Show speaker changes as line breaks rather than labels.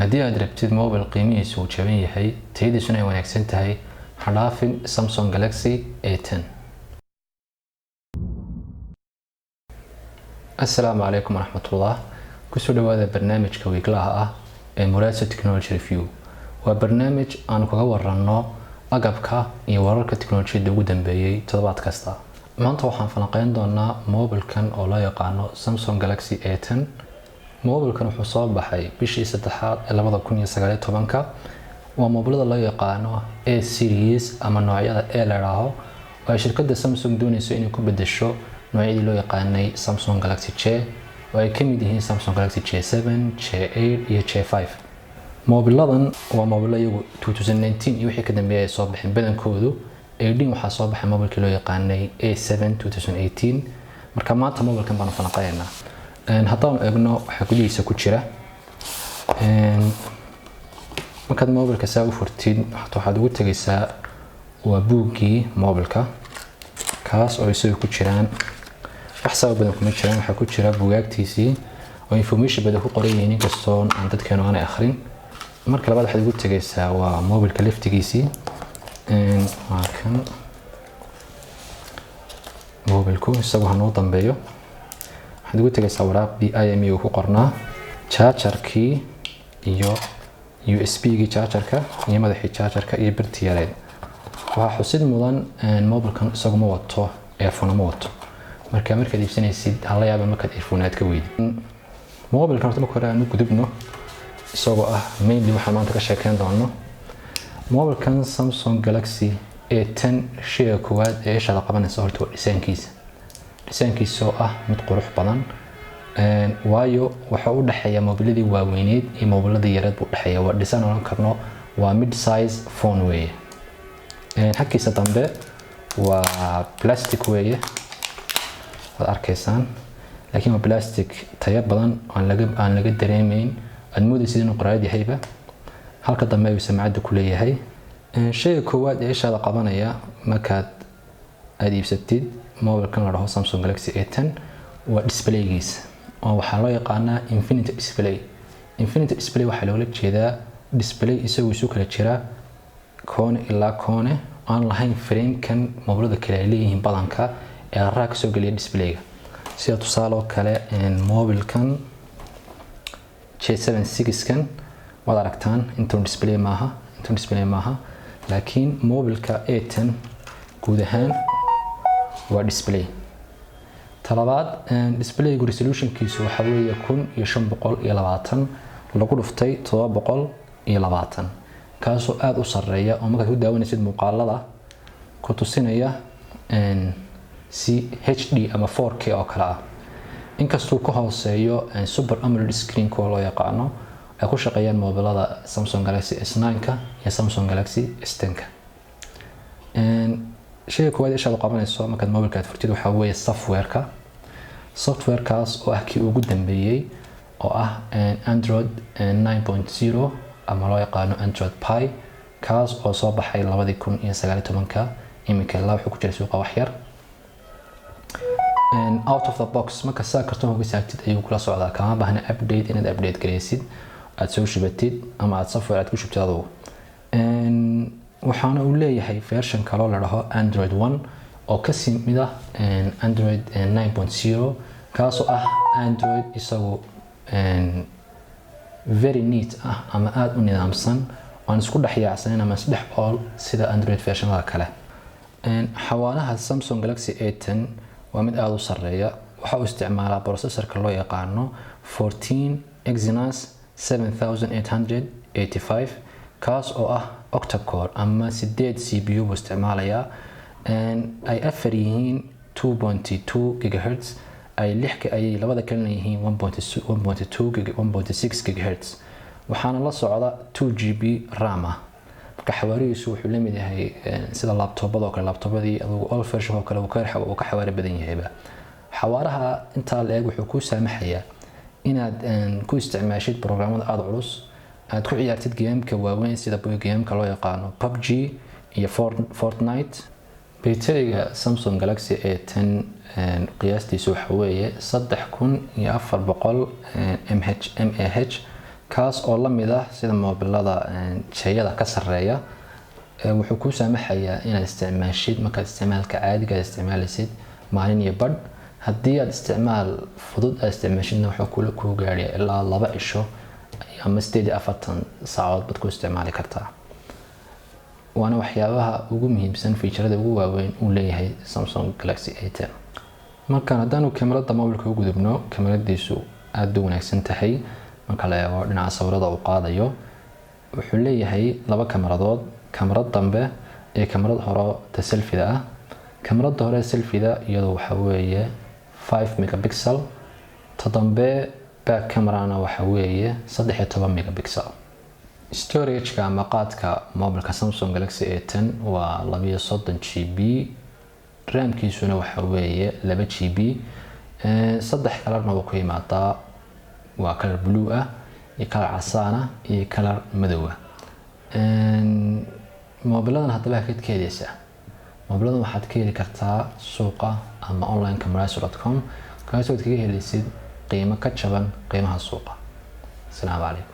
haddii aad rabtid mobile qiimihiisu uu jaban yahay tayadiisuna ay wanaagsan tahay ha dhaafin Samsung Galaxy A10. Assalaamu calaykum waraxmatullah. kusoo dhawaada barnaamijka wiiglaha ah ee Murasa Technology Review. waa barnaamij aan kaga warranno agabka iyo wararka tiknoolajiyada ugu dambeeyay toddobaad kasta. maanta waxaan falanqeyn doonaa mobilkan oo loo yaqaano Samsung Galaxy A10. mobilkan wuxuu soo baxay bishii 3aad ee 2019. waa mobilada loo yaqaano A series ama noocyada A la yiraahdo oo shirkadda Samsung doonayso inay ku bedesho noocyadii loo yaqaanay Samsung Galaxy J oo ay ka mid yihiin Samsung Galaxy J7, J8 iyo J5. mobiladan waa mobile iyagu 2019 iyo wixii ka dambeeyay soo bixin badankoodu. A10 waxaa soo baxay mobilkii loo yaqaanay A7 2018. marka maanta mobilkan baan falanqeynaa. haddaan eegno waxa gudihiisa ku jira markaad mobilka saa u furtid waxaad ugu tagaysaa waa buuggii mobilka kaas oo isagu ku jiraan wax sabab badan kuma jiraan. waxa ku jira buugaagtiisii oo information badan ku qoran yihiin inkastoo aan dadkeenu aanay akhrin. marka labaad waxaad ugu tagaysaa waa mobilka liftigiisii waa kan mobilku isagu hanoo dambeeyo. waxaad ugu tagaysaa waraaqdii IMEI ku qornaa, chargerkii iyo USB-gii chargerka iyo madaxii chargerka iyo birtii yareed. waxaa xusid mudan mobilkan isagu ma wato earphone ma wato. markaad iibsanaysid hala yaaba markaad earphone aad ka weydid. mobilkan horta marka hore aan u gudubno isagoo ah mainly waxaan maanta ka sheekeyn doono mobilkan Samsung Galaxy A10. shayga koowaad ee isha la qabanaysa horta waa dhisaankiisa oo ah mid qurux badan. waayo waxa u dhaxeeya mobiladii waaweyneed iyo mobiladii yareed buu dhaxeeya. waa dhisaan oran karno waa mid size phone weeye. xaggiisa dambe waa plastic weeye waad arkaysaan, laakiin waa plastic tayo badan aan laga dareemayn. aad moodaysid inuu qoraad yahayba. halka dambe ayuu samcadda ku leeyahay. shayga koowaad ee isha la qabanaya markaad aad iibsatid mobilkan la dhaho Samsung Galaxy A10 waa displaygiisa oo waxaa loo yaqaanaa Infinity Display. Infinity Display waxaa loola jeedaa display isagu isu kala jira koone ilaa koone aan lahayn frame-kan mobilada kale ay leeyihiin badanka ee raak soo geliya displayga. sida tusaale oo kale mobilkan J7 6kan waad aragtaan intuu display maaha laakiin mobilka A10 guud ahaan waa display. talabaad displaygu resolutionkiisu waxa weeye 1520 lagu dhuftay 720 kaasoo aad u sareeya oo markaad ku daawanaysid muuqaalada ku tusinaya si HD ama 4K oo kala ah. inkastoo ka hooseeyo Super AMOLED screen ko loo yaqaano ay ku shaqeeyaan mobilada Samsung Galaxy S9ka iyo Samsung Galaxy S10ka. shayga koowaad isha la qabanayso markaad mobilka aad furtid waxa weeye softwarekaas oo ah kii ugu dambeeyay oo ah Android 9.0 ama loo yaqaano Android Pie kaas oo soo baxay 2019. iminka la wuxuu ku jiray suuqa wax yar. out of the box marka saa kartoon uga saartid ayuu kula socdaa. kama baahna update inaad update gareysid aad soo shubatid ama aad software aad ku shubtid adigu. waxaana uu leeyahay version kale oo la dhaho Android 1 oo ka mid ah Android 9.0 kaasoo ah Android isagu very neat ah ama aad u nidaamsan oo isku dhaxyaacsan ama isdhex ool sida Android versionada kale. xawaaraha Samsung Galaxy A10 waa mid aad u sareeya. waxa uu isticmaalaa processorka loo yaqaano 14 Exynos 7885 kaas oo ah octa-core ama 8 CPU buu isticmaalayaa. ay afar yihiin 2.2 GHz ay lixka ay labada kalena yihiin 1.6 GHz. waxaana la socda 2GB RAM ah. marka xawaarihiisu wuxuu la mid yahay sida laptopada oo kale. laptopadi adigu all version oo kale uu ka xawaari badan yahayba. xawaaraha inta la eeg wuxuu ku saamaxayaa inaad ku isticmaashid programada aad culus aad ku ciyaartid gameka waaweyn sida gameka loo yaqaano PUBG iyo Fortnite. bayteriga Samsung Galaxy A10 qiyaastiisu waxa weeye 3400 mAh kaas oo la mid ah sida moobilada jayada ka sareeya wuxuu ku saamaxayaa inaad isticmaashid markaad isticmaalka caadiga isticmaalaysid maalin iyo badh haddii aad isticmaal fudud aad isticmaashidna wuxuu kuu gaadhiyaa ilaa 2 cisho ama 48 saacadood baad ku isticmaali kartaa waana waxyaabaha ugu muhiimsan featurada ugu waaweyn uu leeyahay Samsung Galaxy A10 markaan haddaanu kamarada moobilka u gudubno kamaradiisu aad u wanaagsan tahay marka la eego dhinaca sawirada uu qaadayo wuxuu leeyahay 2 kamaradood kamarad dambe iyo kamarad hore ta selfie ah kamarada hore selfie iyadoo waxa weeye 5 megapixel ta dambe back camera-na waxa weeye 13 megapixel storage-ka ama qaadka moobilka Samsung Galaxy A10 waa 32 GB RAM-kiisuna waxa weeye 2 GB saddex kalarna uu ku yimaadaa waa color blue ah iyo color casaan ah iyo color madow ah moobiladan hadaba kaydkeedisa moobiladan waxaad ka heli kartaa suuqa ama onlinecamera.com kaasoo aad kaga helaysid qiimo ka jaban qiimaha suuqa. Assalaamu calaykum.